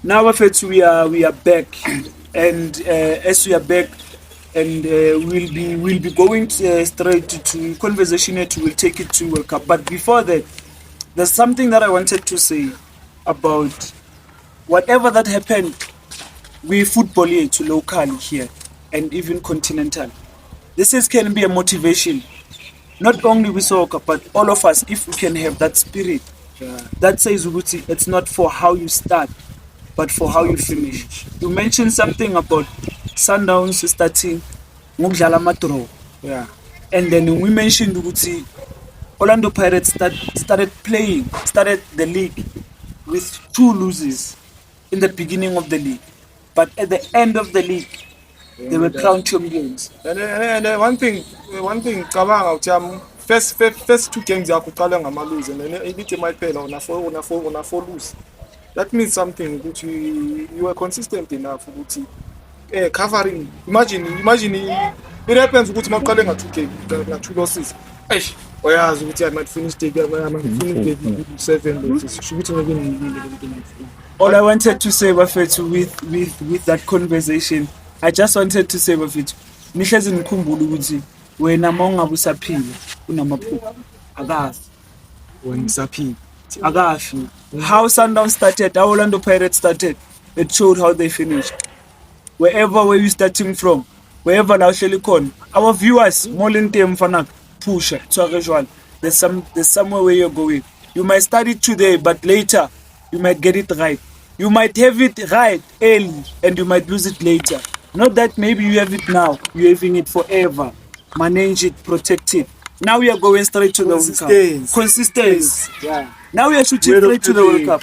Now, Afet, we are back, and as we are back, and we'll be going straight to conversation. It will take it to World Cup. But before that, there's something that I wanted to say about whatever that happened. We football here to local here, and even continental. Can be a motivation, not only with soccer, but all of us. If we can have that spirit, that says Uguti, it's not for how you start, but for how you finish. You mentioned something about Sundowns starting ngokudlala ama-draw. Yeah. And then we mentioned Uguti, Orlando Pirates started the league with 2 losses in the beginning of the league. But at the end of the league, they were crowned champions. And one thing, cabanga uthi first 2 games yakuqala ngama-lose and then ibithi mayiphela una 4 lose. That means something ukuthi you were consistent enough ukuthi covering. Imagine it happens ukuthi maqale nga-2 games nga-2 losses. Eish, uyazi ukuthi I might finish the game, I might finish the 7 losses. Ukuthi ngeke ngiyilile. All I wanted to say, Bafethu, with that conversation, I just wanted to say, Bafethu, nihlezi nikhumbula ukuthi wena mawungabe usaphila unamaphupho akafi. When Sapi. Akafi. How Sundowns started, how Orlando Pirates started, it showed how they finished. Where you starting from, wherever la uhleli khona, our viewers molinte mfana pusha tswa there's somewhere where you're going. You might start it today, but later you might get it right. You might have it right early and you might lose it later. Not that maybe you have it now, you're having it forever. Manage it, protect it. Now we are going straight to the World Cup. Consistency. Yeah. Now we are shooting straight to the World Cup.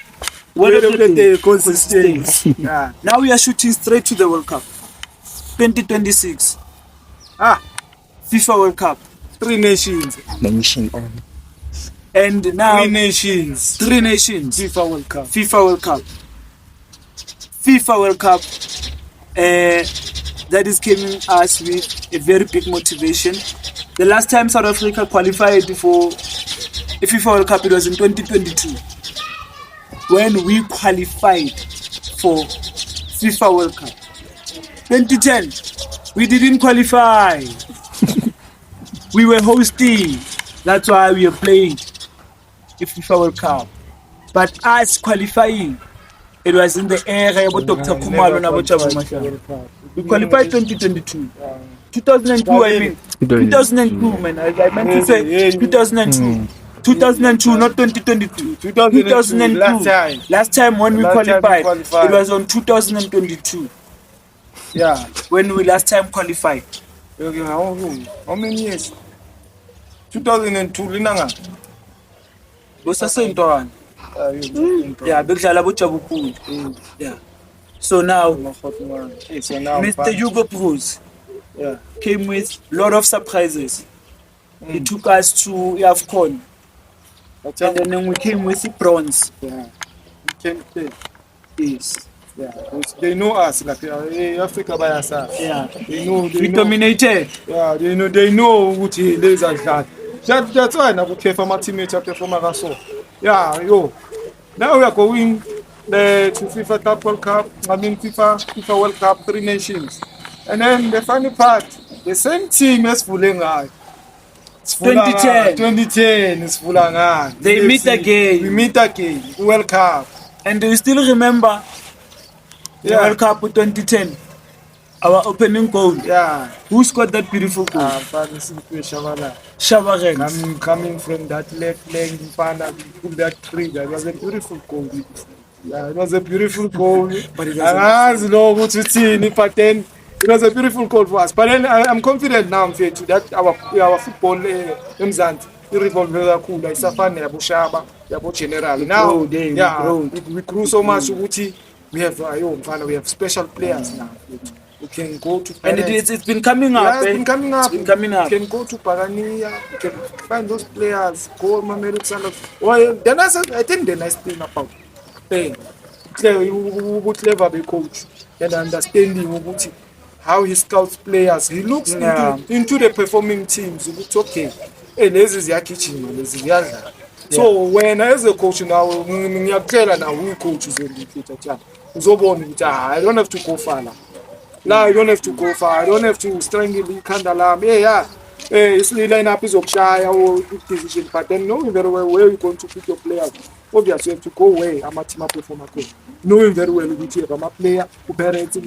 Consistency. Yeah. Now we are shooting straight to the World Cup. 2026. FIFA World Cup. 3 nations. Nation on. And now 3 nations. 3 nations. FIFA World Cup. FIFA World Cup. FIFA World Cup. That is giving us with a very big motivation. The last time South Africa qualified for a FIFA World Cup, it was in 2022 when we qualified for FIFA World Cup. 2010, we didn't qualify. We were hosting. That's why we are playing the FIFA World Cup. But us qualifying, it was in the era of Dr. Khumalo and Jabu Mashaba. We qualified 2022. 2002, I mean. 2002, man. I meant to say 2002. 2002, not 2022. 2002. Last time when we qualified, it was on 2022. Yeah, when we last time qualified. Okay, how many years? 2002, Linanga. Was the same one? Yeah, bekudlala boJabu Khulu. Yeah. So now, Mr. Hugo Broos came with a lot of surprises. He took us to AFCON. And then we came with the bronze. Yeah. We came there. Yes. Yeah. They know us, like Africa by ourselves. Yeah. We dominated. Yeah, they know what it is like that. That's why I care for my teammates, I care for my Raso. Yeah, yo. Now we are going to FIFA Cup World Cup, FIFA World Cup, 3 nations. And then the funny part, the same team as Fulenga. 2010 is Fulanga. They meet again. We meet again. World Cup. And do you still remember the World Cup 2010? Our opening goal. Yeah. Who scored that beautiful goal? Shabalala. Coming from that left leg, pull that trigger. It was a beautiful goal. Yeah, it was a beautiful goal. But it was a beautiful goal for us. But then I'm confident now, that our football emzansi revolve kakhulu ayisafani yabo Shaba yabo General. Now we grew so much ukuthi we have we have special players now. We can go to and it's been coming up. Yeah, it's been coming up. It's been coming up. We can go to Pagania. We can find those players. Go Mamelodi Sundowns. Well, I think the nice thing about playing, clever be coach and understanding ukuthi how he scouts players. He looks into the performing teams. It's okay. Hey, this is your kitchen. This is your. So when as a coach now, we coaches in the future. uzobona ukuthi I don't have to go far la I don't have to go far, I don't have to strangle ikhanda lami line-up izokushaya or decision, but then knowing very well where you're going to put your players, obviously you have to go where ama-team aperforma khona, knowing very well ukuthi ama-player uPirates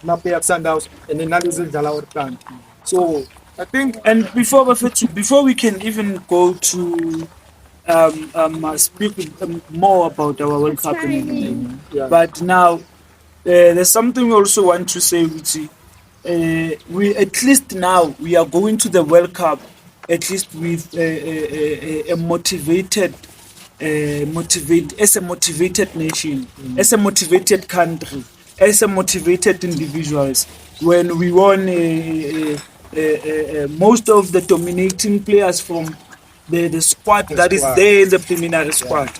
ama-player Sundowns and then nalezi edlala our so I think. And before we can even go to speak more about our World Cup and everything, but now there's something we also want to say, Uti. We at least now we are going to the World Cup at least with a motivated nation, as a motivated country, as a motivated individuals. When we won most of the dominating players from the squad that is there in the preliminary squad,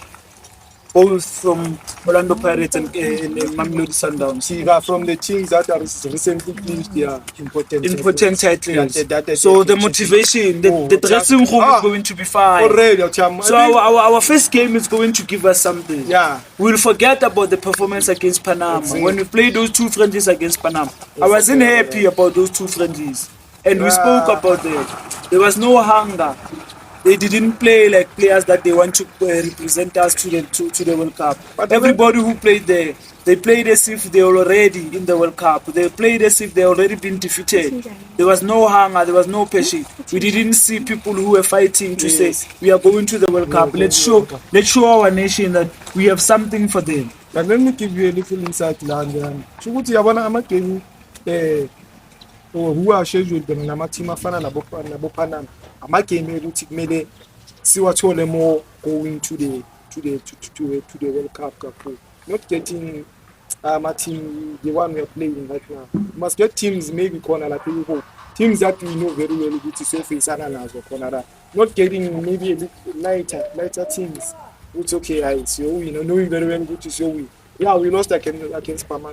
both from Orlando Pirates and Mamelodi Sundowns. From the teams that are recently clinched their important titles. So the motivation, the dressing room is going to be fine. Already, so our first game is going to give us something. Yeah. We'll forget about the performance against Panama. Exactly. When we played those two friendlies against Panama, I wasn't happy about those two friendlies. And we spoke about that. There was no hunger. They didn't play like players that they want to represent us to the World Cup. But everybody who played there, they played as if they were already in the World Cup. They played as if they already been defeated. There was no hunger, there was no passion. We didn't see people who were fighting to say, we are going to the World Cup. Let's show our nation that we have something for them. And let me give you a little insight, Landon. Who are scheduled nama-team afana nabo Panama. Ama-game ukuthi kumele siwathole more going to the World Cup kakhulu. Not getting team the one we are playing right now. We must get teams maybe khona like people, teams that we know very well ukuthi siyofisana nazo khona la. Not getting maybe a bit lighter teams. It's okay, so we knowing very well ukuthi so we. Yeah, we lost against Panama.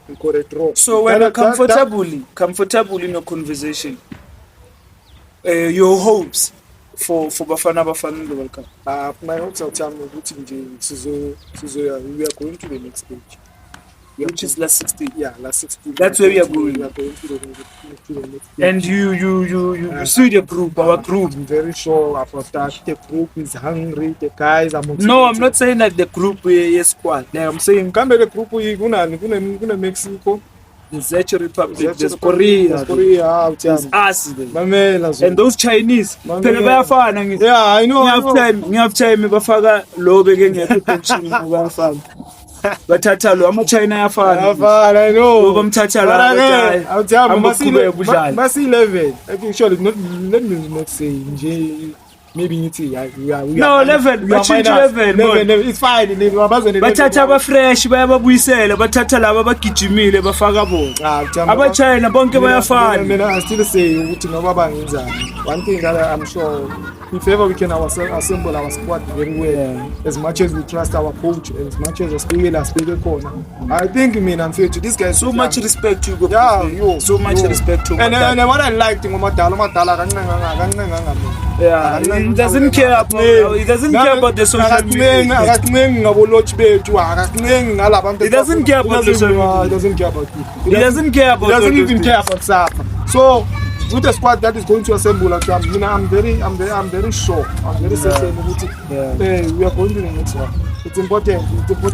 We got a draw. So when you're comfortable in your conversation, your hopes for Bafana in the World Cup? My hopes are we are going to the next stage. Which is last 16. Yeah, last 16. That's where we are going. We are going to the next stage. And you see the group, our group. I'm very sure about that. The group is hungry. The guys are motivated. No, I'm not saying that the group is squad. I'm saying come the group gonna Mexico. The Czech Republic, there's Korea, there's us, and those Chinese. Yeah, I know. Ngiyafutime bafaka lo bekengekho pension ngabafana. Bathatha lo ama-China ayafana. I know. Bamthatha la masi 11. I think surely let me not say nje. Maybe we are 11. It's fine. Bathatha abafresh bayababuyisela, bathatha laba abagijimile bafaka bona. Aba-China bonke bayafana. Mina I still say ukuthi ngoba bangenzani. One thing that I'm sure, if ever we can assemble our squad very well, as much as we trust our coach, as much as we corner, I think I'm fair to this guy. So much respect to you. Yeah, so much respect to you. And what I liked he doesn't care about the social media. He doesn't care about the social media. He doesn't care about you. He doesn't care about. He doesn't even care about Safa. So with the squad that is going to assemble, I'm very sure. I'm very certain. We are going to the next one. It's important.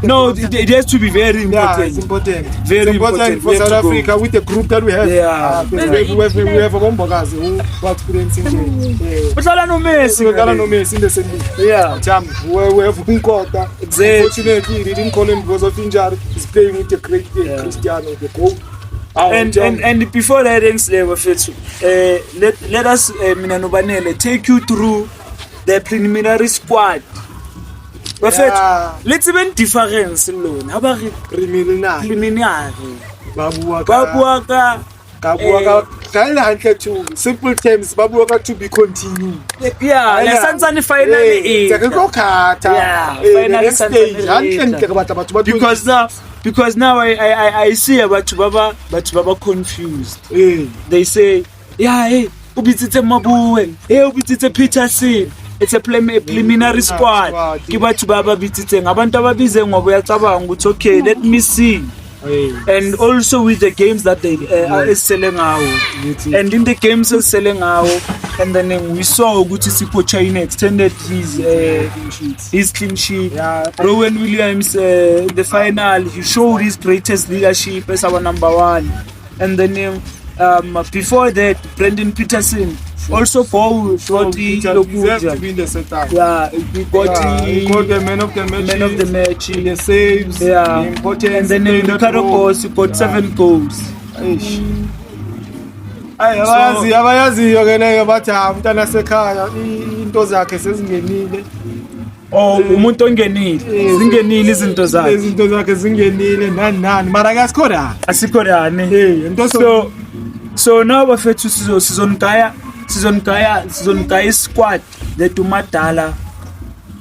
No, it has to be very important. Yeah, it's important. Very important for South Africa with the group that we have. Yeah. We have a Bombogazi who are experiencing the. But I don't know Messi. In the same league. Yeah. We have Nkota. Unfortunately, he didn't call him because of injury. He's playing with the great Cristiano, the goal. And before that ends, let us Mina Nobanele take you through the preliminary squad. Let's even difference alone. How about preliminary? Babuaka. Simple terms, Babuaka to be continued. Yeah, let's finally. Because now I see about Baba confused. They say, yeah, hey, ubitsitse Mabue, hey, ubitsitse Peterson. it's a preliminary squad ke batho ba ba bitsitseng abantu ababize ngoba uyacabanga ukuthi okay let me see. And also with the games that they are selling out, and in the games are selling out, and then we saw ukuthi Sipho China extended his clean sheet. Rowan Williams the final, he showed his greatest leadership as our number one, and then before that Brendan Peterson also goal got he deserved to be in the setup. He got the man of the match, the saves, the importance, and then in Ricardo Boss he got 7 goals. Abayaziyo ke leyo bathi umntana sekhaya into zakhe sezingenile. Oh, umuntu ongenile zingenile izinto zakhe zingenile nani mara asikho rani. So now bafethu sizongaya squad lethu Madala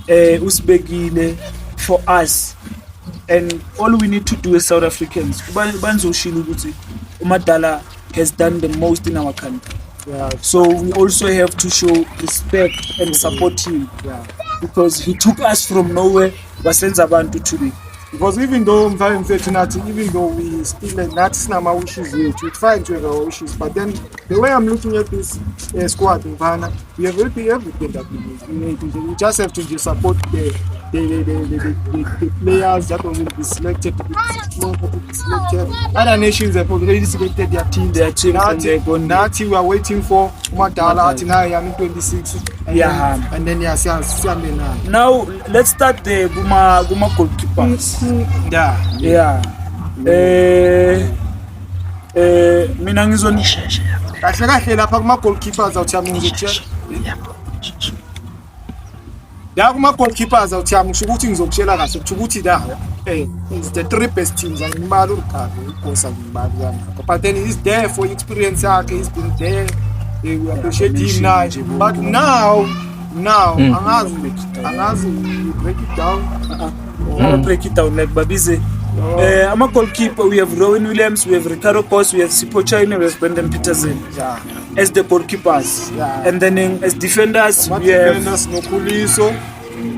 usibekile for us, and all we need to do as South Africans banzoshila ukuthi uMadala has done the most in our country. So we also have to show respect and support him, because he took us from nowhere wasenza abantu today. Because even though we still not sinama wishes yet, we try to have our wishes, but then the way I'm looking at this squad in Ghana, we have everything that we need. We just have to support the players that will be selected. Other nations have already selected their team. That we are waiting for Madala at 26. And then now let's start the Guma goalkeepers. Mina ngizonisheshe kahle lapha kuma goalkeepers awuthami ngizokutshela kuma goalkeepers awuthami ngisho ukuthi ngizokutshela kahle ukuthi la is the 3 best teams angimali uRicardo uGosa ngimali yami, but then he's there for experience yakhe, he's been there, we appreciate him now, but now angazi break it down. Break it down like Babize. I'm a goalkeeper. We have Rowan Williams, we have Ricardo Boss, we have Sipho China, we have Brendan Peterson as the goalkeepers. And then as defenders, we have Nokuliso,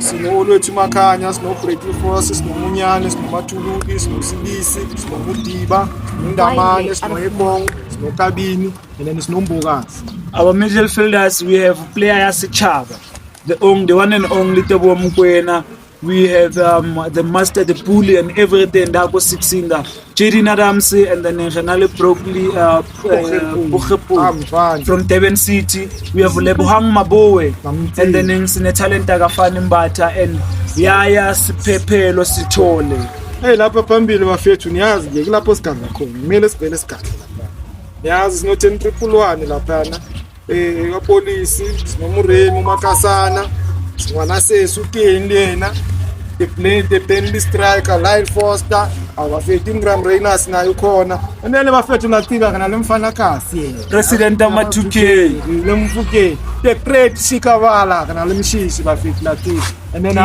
Sino Olwethu Makhanya, Sino Breaking Forces, Sino Munyane, Sino Matuluki, Sino Silisi, Sino Mutiba, Ndamane, Sino Ebong, Sino Kabini, and then Sino Mbogazi. Our midfielders, we have player Yasichaba, the one and only Tebo Mokoena. We have the master, the bully, and everything that was 16. Jaden Adams, and then Renale Brockley from Durban City. We have Lebohang Mabowe, and then Talent Agafani Mbata, and Yaya Sipepelo Sitole. Hey, lapha phambili bafethu niyazi nje kulapho siganga khona. Kumele sibhele sigadla lapha. Niyazi sino 10-1 lapha na. Kapolisi, sino Muremi uMakasana. Singwana sesu keni lena the penalty striker Lyle Foster abafethu Ingram Reynolds nayo khona andele bafethu natika kana lemfana kasi President ama2K lemfuke the great Shikavala kana lemshishi bafethu natika, and then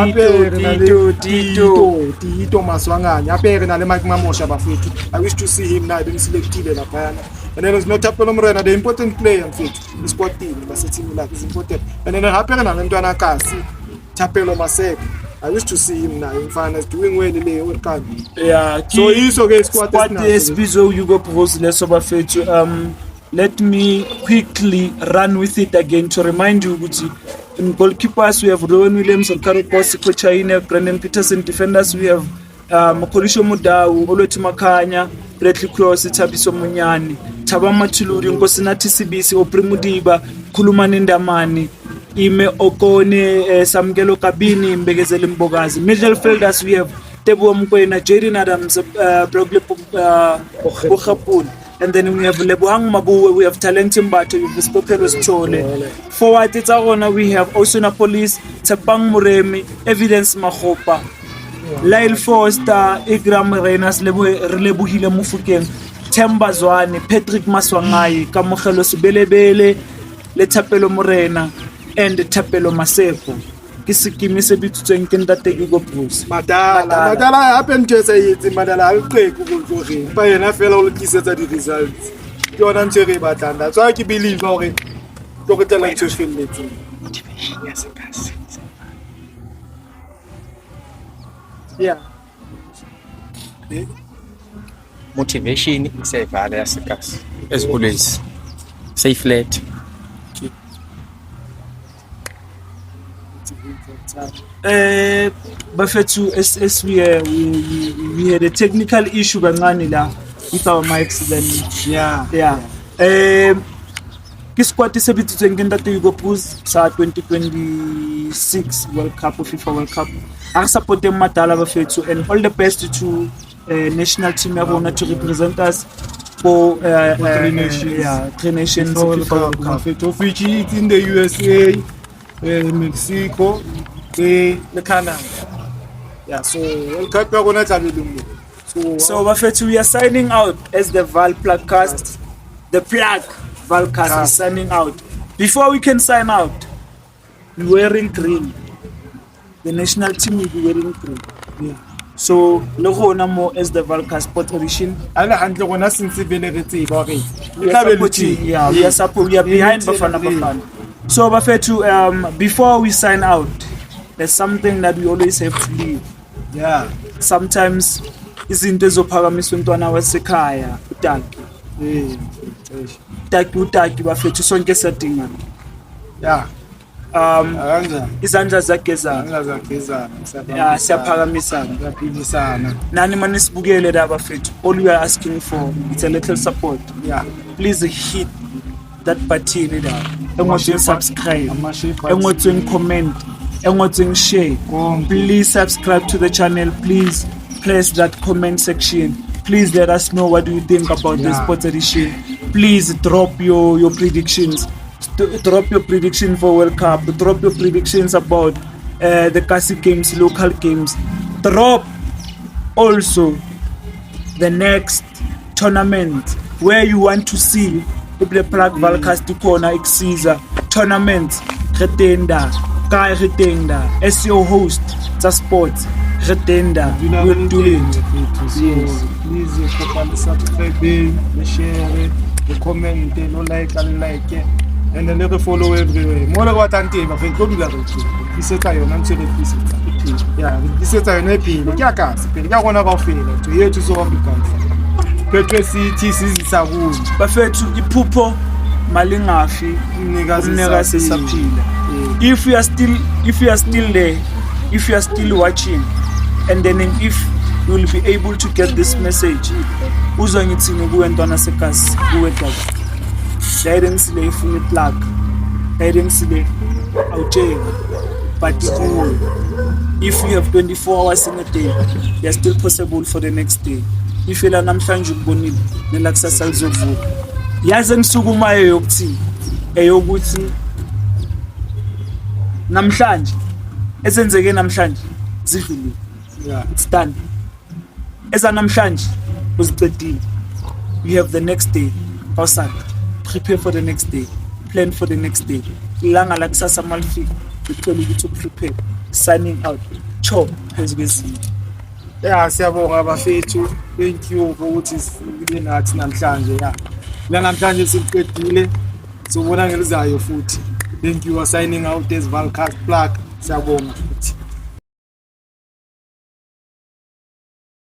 Tito Maswanganya apere na le Mike Mamosha bafethu. I wish to see him now being selected lapha. And then there's no Thapelo Morena, the important player in fact. The sport team, the team like is important. And then happen na Ntwana Kasi, Thapelo Maseko. I wish to see him now in finals doing well in the World Cup. So he's okay. Squad SBZO you go propose less over fetch. Let me quickly run with it again to remind you, Gucci. In goalkeepers we have Rowan Williams, Ricardo Boss, Sipho China, Brendan Peterson. Defenders we have Makolisho Mudau, Olwethu Makhanya, Bradley Cross, Thabiso Munyane, Thaba Mathuluri, Nkosinathi Sibisi, Oprimudiba, Khulumani Ndamani, Ime Okone, Samkelo Kabini, Mbekezeli Mbogazi. Midfielders we have Teboho Mokoena, Jaden Adams, Brockley Bokhapun. And then we have Lebohang Mabowe, we have Talent Mbatha, we have Sipho Chole. Forward it's our we have Osuna Police, Tsepang Muremi, Evidence Makgopa, Lyle Foster, Ingram Reynolds, Relebohile Mofokeng, Themba Zwane, Patrick Maswangai, Kamogelo Sibelebele, le Thapelo Morena, and Thapelo Maseko. Ke sekimi se bitsweng ke ntate go Bruce Madala happen to say it's Madala alqequ kulgore ba yena fela o tlisetsa di results ke yona ntse re batlana, so I believe hore go tla ntse felletseng. Yeah. Motivation isevala yasekhasi as always. Stay flat. Bafethu, as we had a technical issue kancane la with our mics then. Yeah. Ke squad se bitsitsweng ke ntate Hugo Broos sa 2026 World Cup or FIFA World Cup. Re support madala bafethu and all the best to national team ya bona to represent us for Tri Nations. Tri Nations FIFA World Cup. Of which it's in the USA, Mexico, the Canada. Yeah, so World Cup ya gona tlameleng. So bafethu, we are signing out as the Val Plugcast. The plug Valcast is signing out. Before we can sign out, we're wearing green. The national team will be wearing green. Yeah. So logo na mo as the Valcast Sport Edition. Ala handle gona since vele re tseba hore We are supporting, yeah, we are behind Bafana Bafana. So bafethu, before we sign out, there's something that we always have to leave. Yeah. Sometimes izinto ezophakamiswa umntwana wasekhaya uTaki. Utaki bafethu sonke siyadingana. Yeah. Kanjani? Izandla zagezana. Angazagezana. Yeah, siyaphakamisana. Siyaphikisana. Nani manisibukele la bafethu. All we are asking for is a little support. Yeah. Please hit that button there. Engotsweng subscribe. Ama-shape Engotsweng comment. Engotsweng share. Please subscribe to the channel. Please press that comment section. Please let us know what do you think about this sports edition. Please drop your predictions. Drop your prediction for World Cup. Drop your predictions about the Kasi games, local games. Drop also the next tournament where you want to see the Prague Valcast corner Exiza tournament. Retenda, Kai Retenda, as your host, the sports. Retenda, we'll do it. Yes. Please subscribe, share, comment, like, and then let follow everywhere. More than what I'm saying, but go to that. This is a young until it. Yeah, this is a happy. Yakas, Pegana of failure to hear to so become. Petrosity is a wound. Bafethu iphupho malingafi umnikazi sesaphila. If you are still there, if you are still watching, and then if you will be able to get this message, uzongithini kuwe ntwana sekhasi kuwe tata. Guidance le ifuna plug. Guidance le awutshela. But if you have 24 hours in a day, they are still possible for the next day. If ela namhlanje ukubonile nelakusasa lizovuka. Yazi ngisukumayo yokuthi eyokuthi namhlanje esenzeke namhlanje zidlulile. Yeah. It's done. Eza namhlanje uzicedile. You have the next day. Awusaka. Prepare for the next day. Plan for the next day. Ilanga lakusasa malifika. Uthole ukuthi prepare. Signing out. Cho phezu kwezinto. Yeah, siyabonga bafethu. Thank you for ukuthi sibe nathi namhlanje. Yeah. La namhlanje siqedile. Sobona ngelizayo futhi. Thank you for signing out as Valcast Plug. Siyabonga.